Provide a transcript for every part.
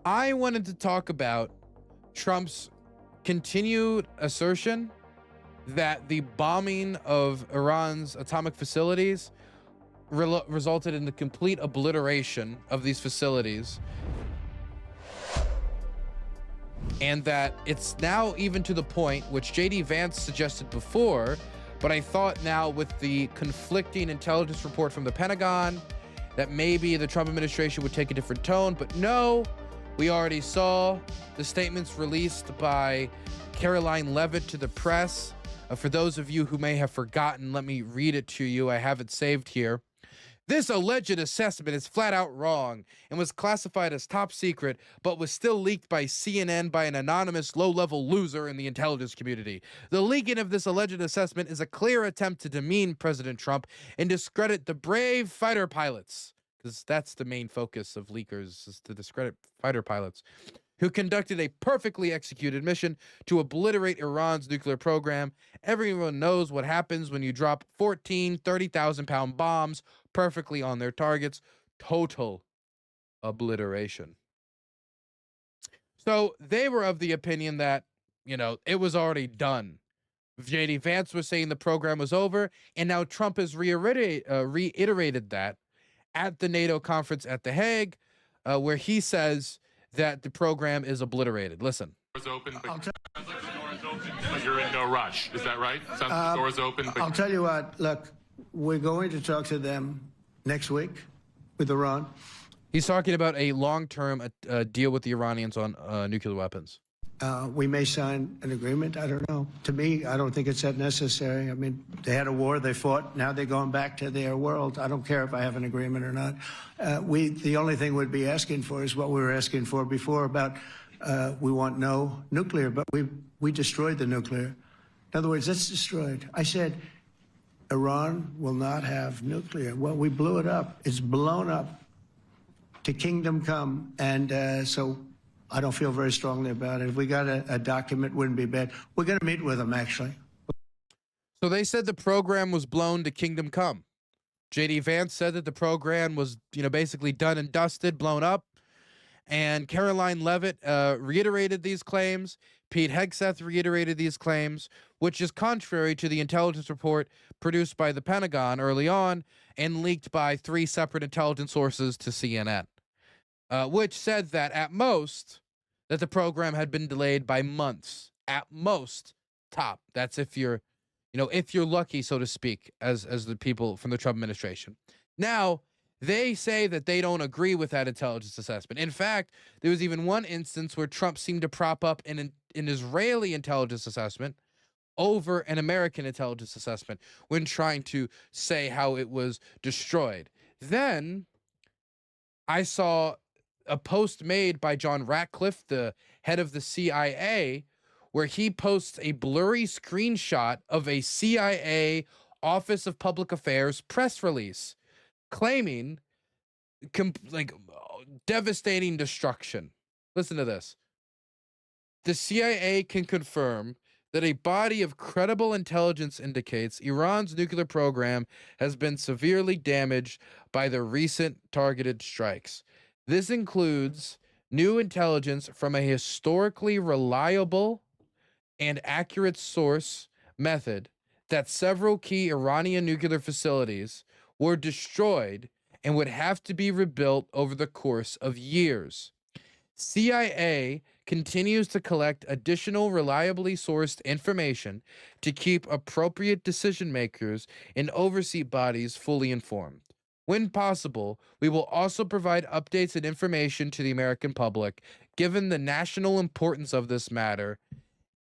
I wanted to talk about Trump's continued assertion that the bombing of Iran's atomic facilities resulted in the complete obliteration of these facilities, and that it's now even to the point, which J.D. Vance suggested before, but I thought now with the conflicting intelligence report from the Pentagon that maybe the Trump administration would take a different tone. But no, we already saw the statements released by Caroline Leavitt to the press. For those of you who may have forgotten, let me read it to you. I have it saved here. This alleged assessment is flat out wrong and was classified as top secret, but was still leaked by CNN by an anonymous low-level loser in the intelligence community. The leaking of this alleged assessment is a clear attempt to demean President Trump and discredit the brave fighter pilots, because that's the main focus of leakers, is to discredit fighter pilots, who conducted a perfectly executed mission to obliterate Iran's nuclear program. Everyone knows what happens when you drop 14 30,000-pound bombs perfectly on their targets. Total obliteration. So they were of the opinion that, it was already done. J.D. Vance was saying the program was over, and now Trump has reiterated that at the NATO conference at The Hague, where he says that the program is obliterated. Listen. Doors open, but sounds like the door is open, but you're in no rush. Is that right? Sounds like the door is open. But I'll tell you what. Look, we're going to talk to them next week with Iran. He's talking about a long-term deal with the Iranians on nuclear weapons. We may sign an agreement. I don't know. To me, I don't think it's that necessary. I mean, they had a war, they fought. Now they're going back to their world. I don't care if I have an agreement or not. The only thing we'd be asking for is what we were asking for before about we want no nuclear, but we destroyed the nuclear. In other words, it's destroyed. I said Iran will not have nuclear. Well, we blew it up. It's blown up to kingdom come, and so I don't feel very strongly about it. If we got a document, wouldn't be bad. We're going to meet with them, actually. So they said the program was blown to kingdom come. J.D. Vance said that the program was, basically done and dusted, blown up. And Caroline Leavitt reiterated these claims. Pete Hegseth reiterated these claims, which is contrary to the intelligence report produced by the Pentagon early on and leaked by 3 separate intelligence sources to CNN. Which said that at most, that the program had been delayed by months. At most, top. That's if you're lucky, so to speak, as the people from the Trump administration. Now, they say that they don't agree with that intelligence assessment. In fact, there was even one instance where Trump seemed to prop up an Israeli intelligence assessment over an American intelligence assessment when trying to say how it was destroyed. Then I saw a post made by John Ratcliffe, the head of the CIA, where he posts a blurry screenshot of a CIA Office of Public Affairs press release claiming devastating destruction. Listen to this. The CIA can confirm that a body of credible intelligence indicates Iran's nuclear program has been severely damaged by the recent targeted strikes. This includes new intelligence from a historically reliable and accurate source method that several key Iranian nuclear facilities were destroyed and would have to be rebuilt over the course of years. CIA continues to collect additional reliably sourced information to keep appropriate decision makers and oversight bodies fully informed. When possible, we will also provide updates and information to the American public, given the national importance of this matter,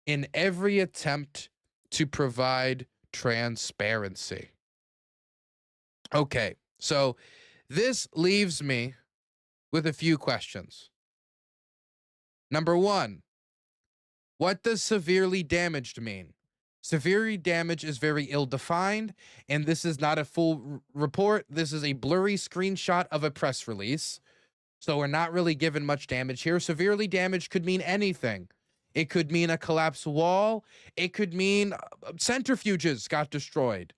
in every attempt to provide transparency. Okay, so this leaves me with a few questions. Number 1, what does severely damaged mean? Severely damaged is very ill-defined, and this is not a full report. This is a blurry screenshot of a press release, so we're not really given much damage here. Severely damaged could mean anything. It could mean a collapsed wall. It could mean centrifuges got destroyed,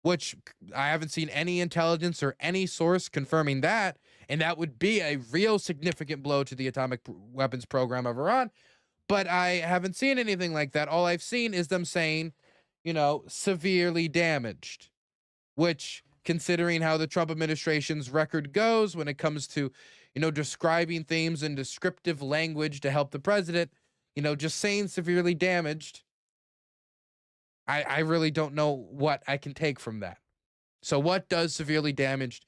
which I haven't seen any intelligence or any source confirming that. and that would be a real significant blow to the atomic weapons program of Iran. But I haven't seen anything like that. All I've seen is them saying, severely damaged, which, considering how the Trump administration's record goes when it comes to, describing themes in descriptive language to help the president, just saying severely damaged, I really don't know what I can take from that. So what does severely damaged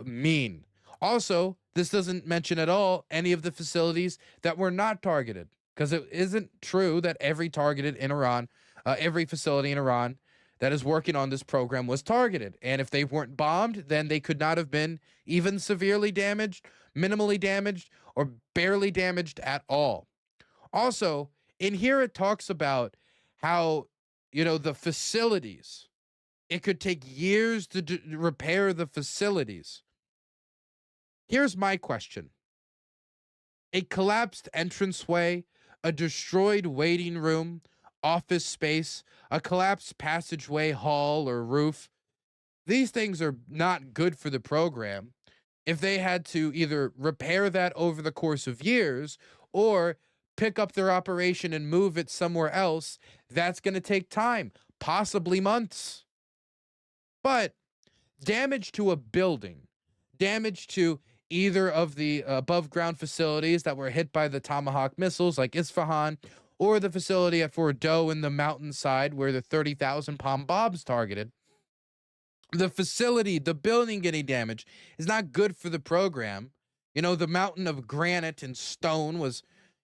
mean? Also, this doesn't mention at all any of the facilities that were not targeted, because it isn't true that every targeted in Iran, every facility in Iran that is working on this program was targeted. And if they weren't bombed, then they could not have been even severely damaged, minimally damaged, or barely damaged at all. Also, in here it talks about how, the facilities, it could take years to repair the facilities. Here's my question. A collapsed entranceway, a destroyed waiting room, office space, a collapsed passageway, hall, or roof. These things are not good for the program. If they had to either repair that over the course of years or pick up their operation and move it somewhere else, that's going to take time, possibly months. But damage to a building, damage to either of the above ground facilities that were hit by the Tomahawk missiles like Isfahan, or the facility at Fordow in the mountainside where the 30,000 pound bombs targeted, the facility, the building getting damaged is not good for the program. The mountain of granite and stone was,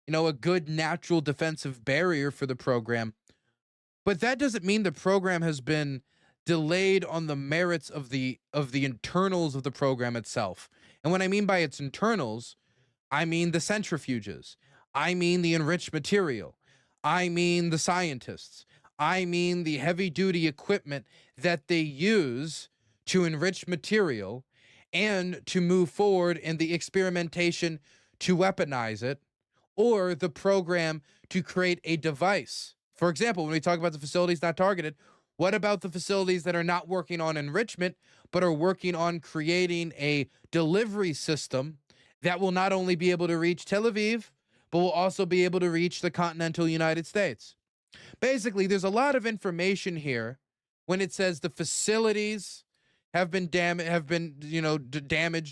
a good natural defensive barrier for the program. But that doesn't mean the program has been delayed on the merits of the internals of the program itself. And what I mean by its internals, I mean the centrifuges. I mean the enriched material. I mean the scientists. I mean the heavy-duty equipment that they use to enrich material and to move forward in the experimentation to weaponize it, or the program to create a device. For example, when we talk about the facilities not targeted, what about the facilities that are not working on enrichment, but are working on creating a delivery system that will not only be able to reach Tel Aviv, but will also be able to reach the continental United States? Basically, there's a lot of information here when it says the facilities have been damaged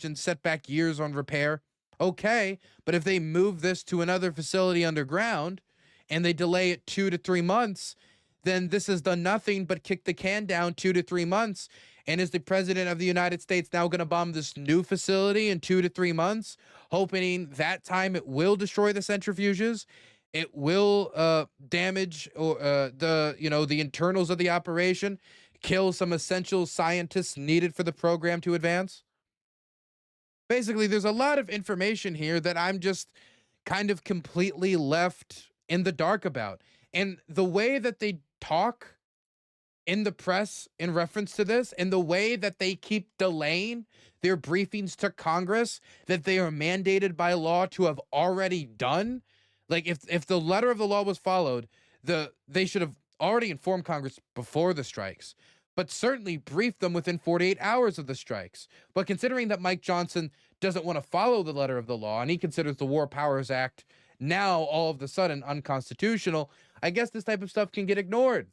and set back years on repair. Okay, but if they move this to another facility underground and they delay it 2 to 3 months, then this has done nothing but kick the can down 2 to 3 months. And is the president of the United States now going to bomb this new facility in 2 to 3 months, hoping that time it will destroy the centrifuges? It will damage the internals of the operation, kill some essential scientists needed for the program to advance? Basically, there's a lot of information here that I'm just kind of completely left in the dark about. And the way that they talk in the press in reference to this, and the way that they keep delaying their briefings to Congress that they are mandated by law to have already done. Like, if the letter of the law was followed, they should have already informed Congress before the strikes, but certainly briefed them within 48 hours of the strikes. But considering that Mike Johnson doesn't want to follow the letter of the law, and he considers the War Powers Act now all of a sudden unconstitutional, I guess this type of stuff can get ignored.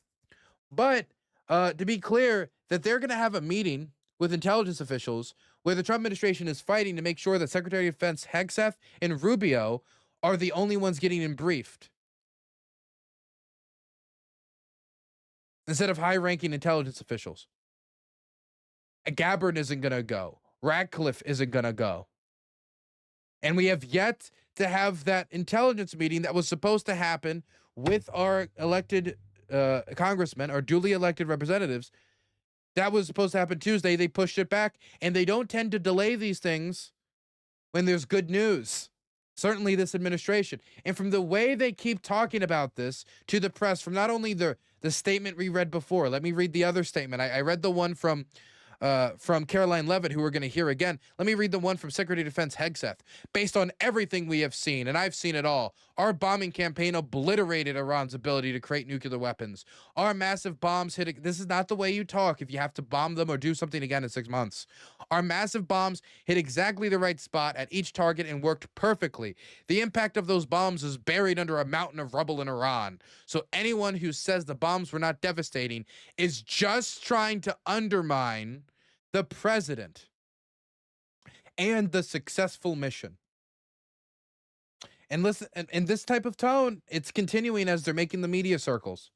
But to be clear, that they're going to have a meeting with intelligence officials where the Trump administration is fighting to make sure that Secretary of Defense Hegseth and Rubio are the only ones getting briefed, instead of high-ranking intelligence officials. Gabbard isn't going to go. Radcliffe isn't going to go. And we have yet to have that intelligence meeting that was supposed to happen with our elected congressmen, our duly elected representatives. That was supposed to happen Tuesday. They pushed it back, and they don't tend to delay these things when there's good news. Certainly this administration. And from the way they keep talking about this to the press, from not only the statement we read before, let me read the other statement. I read the one from from Caroline Leavitt, who we're going to hear again. Let me read the one from Secretary of Defense Hegseth. Based on everything we have seen, and I've seen it all, our bombing campaign obliterated Iran's ability to create nuclear weapons. Our massive bombs hit. This is not the way you talk if you have to bomb them or do something again in 6 months. Our massive bombs hit exactly the right spot at each target and worked perfectly. The impact of those bombs is buried under a mountain of rubble in Iran. So anyone who says the bombs were not devastating is just trying to undermine the president and the successful mission. And listen, in this type of tone, it's continuing as they're making the media circles.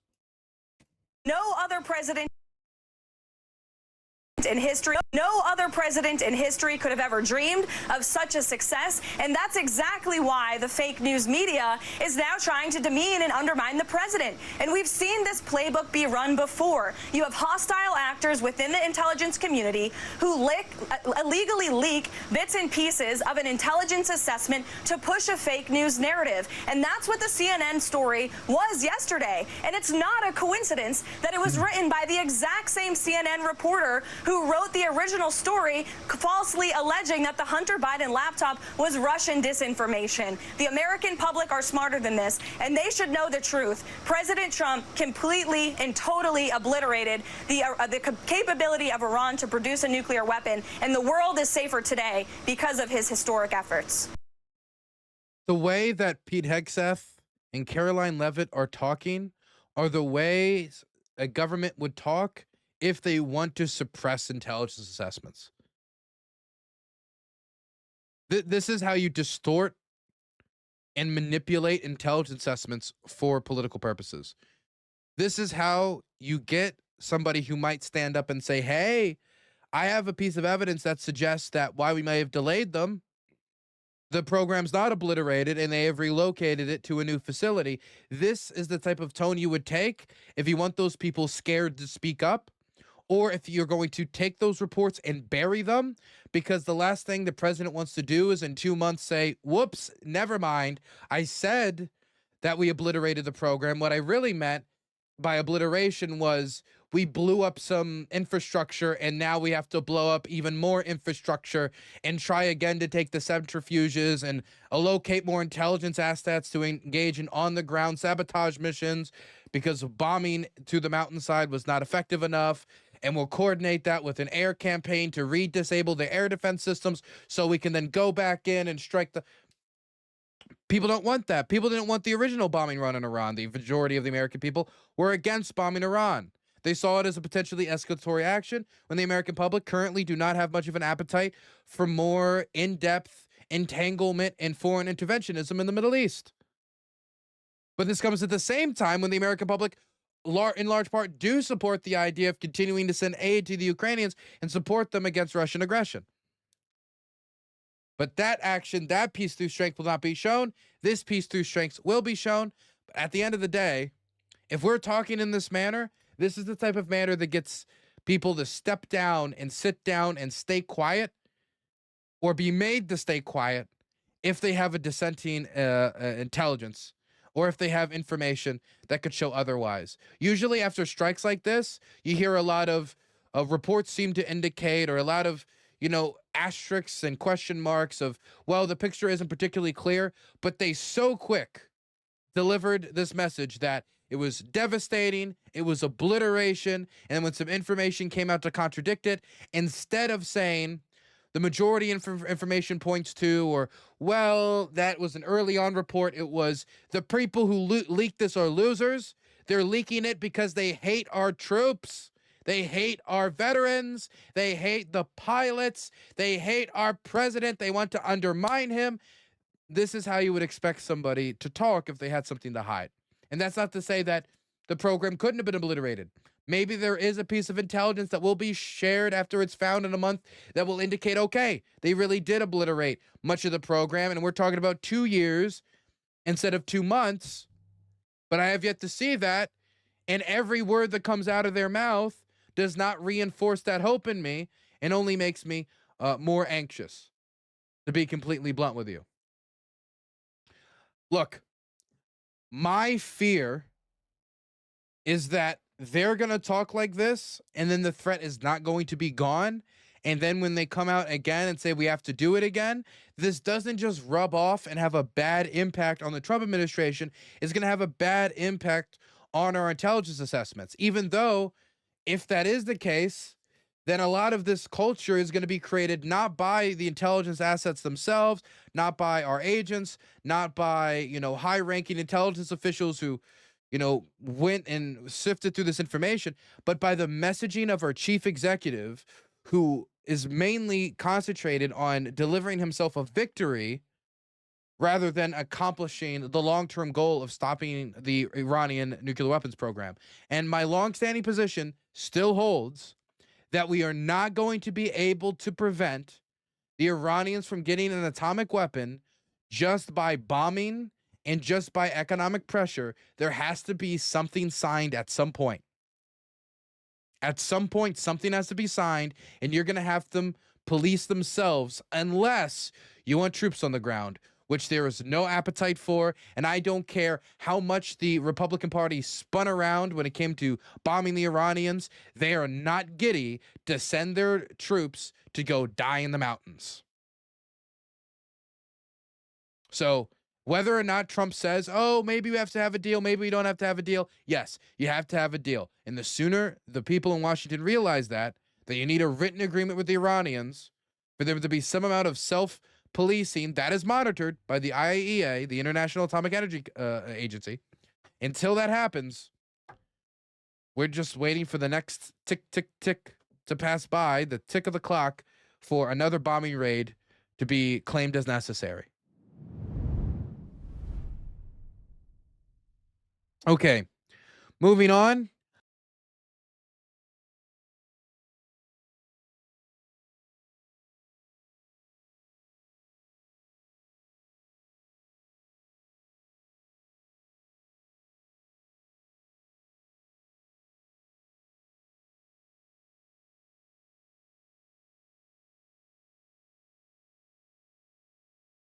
No other president in history, no other president in history could have ever dreamed of such a success, and that's exactly why the fake news media is now trying to demean and undermine the president. And we've seen this playbook be run before. You have hostile actors within the intelligence community who illegally leak bits and pieces of an intelligence assessment to push a fake news narrative, and that's what the CNN story was yesterday. And it's not a coincidence that it was written by the exact same CNN reporter who wrote the original story, falsely alleging that the Hunter Biden laptop was Russian disinformation. The American public are smarter than this, and they should know the truth. President Trump completely and totally obliterated the capability of Iran to produce a nuclear weapon, and the world is safer today because of his historic efforts. The way that Pete Hegseth and Caroline Leavitt are talking are the ways a government would talk if they want to suppress intelligence assessments. This is how you distort and manipulate intelligence assessments for political purposes. This is how you get somebody who might stand up and say, hey, I have a piece of evidence that suggests that while we may have delayed them, the program's not obliterated and they have relocated it to a new facility. This is the type of tone you would take if you want those people scared to speak up, or if you're going to take those reports and bury them, because the last thing the president wants to do is in 2 months say, whoops, never mind. I said that we obliterated the program. What I really meant by obliteration was we blew up some infrastructure and now we have to blow up even more infrastructure and try again to take the centrifuges and allocate more intelligence assets to engage in on-the-ground sabotage missions because bombing to the mountainside was not effective enough. And we'll coordinate that with an air campaign to re-disable the air defense systems so we can then go back in and strike the... People don't want that. People didn't want the original bombing run in Iran. The majority of the American people were against bombing Iran. They saw it as a potentially escalatory action when the American public currently do not have much of an appetite for more in-depth entanglement and foreign interventionism in the Middle East. But this comes at the same time when the American public in large part do support the idea of continuing to send aid to the Ukrainians and support them against Russian aggression. But that action, that peace through strength will not be shown. This peace through strength will be shown. But at the end of the day, if we're talking in this manner, this is the type of manner that gets people to step down and sit down and stay quiet, or be made to stay quiet if they have a dissenting intelligence, or if they have information that could show otherwise. Usually after strikes like this, you hear a lot of reports seem to indicate, or a lot of, asterisks and question marks of, well, the picture isn't particularly clear, but they so quick delivered this message that it was devastating, it was obliteration, and when some information came out to contradict it, instead of saying, the majority information points to, or, well, that was an early on report. It was the people who leaked this are losers. They're leaking it because they hate our troops. They hate our veterans. They hate the pilots. They hate our president. They want to undermine him. This is how you would expect somebody to talk if they had something to hide. And that's not to say that the program couldn't have been obliterated. Maybe there is a piece of intelligence that will be shared after it's found in a month that will indicate, okay, they really did obliterate much of the program, and we're talking about 2 years instead of 2 months. But I have yet to see that, and every word that comes out of their mouth does not reinforce that hope in me and only makes me more anxious, to be completely blunt with you. Look, my fear is that they're going to talk like this, and then the threat is not going to be gone. And then when they come out again and say we have to do it again, this doesn't just rub off and have a bad impact on the Trump administration. It's going to have a bad impact on our intelligence assessments, even though if that is the case, then a lot of this culture is going to be created not by the intelligence assets themselves, not by our agents, not by, you know, high-ranking intelligence officials who, you know, went and sifted through this information, but by the messaging of our chief executive, who is mainly concentrated on delivering himself a victory rather than accomplishing the long-term goal of stopping the Iranian nuclear weapons program. And my long-standing position still holds that we are not going to be able to prevent the Iranians from getting an atomic weapon just by bombing and just by economic pressure. There has to be something signed at some point. At some point, something has to be signed, and you're going to have them police themselves unless you want troops on the ground, which there is no appetite for. And I don't care how much the Republican Party spun around when it came to bombing the Iranians. They are not giddy to send their troops to go die in the mountains. So whether or not Trump says, oh, maybe we have to have a deal, maybe we don't have to have a deal. Yes, you have to have a deal. And the sooner the people in Washington realize that you need a written agreement with the Iranians for there to be some amount of self-policing that is monitored by the IAEA, the International Atomic Energy Agency. Until that happens, we're just waiting for the next tick, tick, tick to pass by, the tick of the clock, for another bombing raid to be claimed as necessary. Okay, moving on.